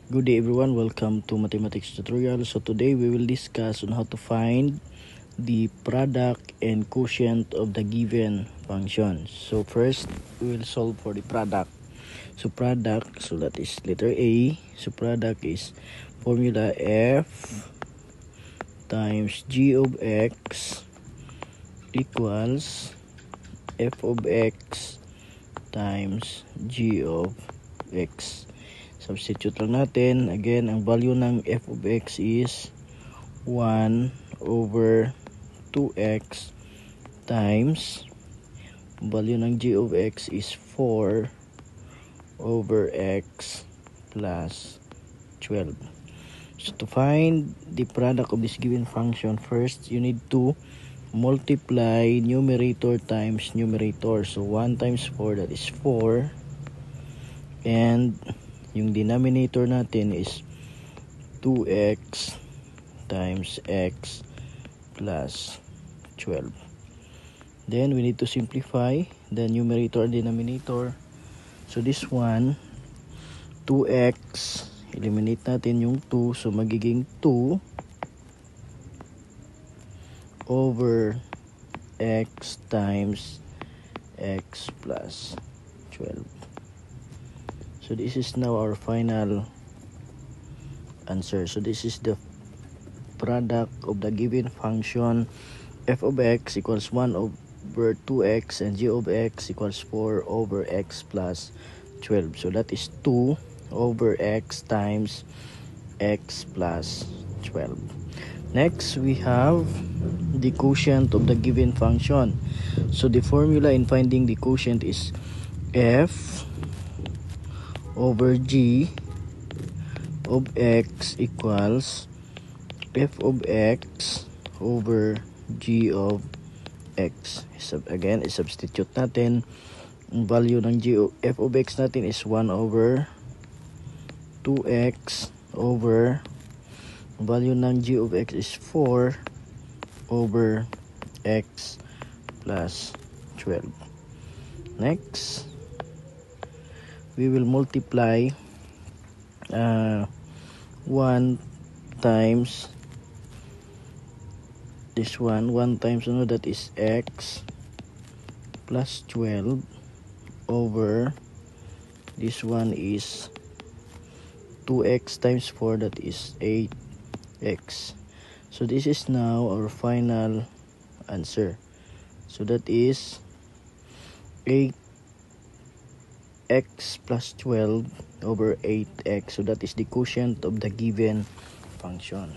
Good day everyone, welcome to mathematics tutorial. So today we will discuss on how to find the product and quotient of the given function. So first we will solve for the product. So product, so that is letter A. So product is formula f times g of x equals f of x times g of x. Substitute lang natin. Again, ang value ng f of x is 1 over 2x times value ng g of x is 4 over x plus 12. So to find the product of this given function, first you need to multiply numerator times numerator. So 1 times 4, that is 4, and yung denominator natin is 2x times x plus 12. Then we need to simplify the numerator and denominator. So this one, 2x, eliminate natin yung 2, so magiging 2 over x times x plus 12. So this is now our final answer. So this is the product of the given function f of x equals 1 over 2x and g of x equals 4 over x plus 12. So that is 2 over x times x plus 12. Next, we have the quotient of the given function. So the formula in finding the quotient is f over g of x equals f of x over g of x. Again, i-substitute natin. Ang value ng f of x natin is 1 over 2x over value ng g of x is 4 over x plus 12. Next, we will multiply 1 times this one, 1 times that is x plus 12 over this one is 2x times 4, that is 8x. So this is now our final answer. So that is 8x plus 12 over 8x. So that is the quotient of the given function.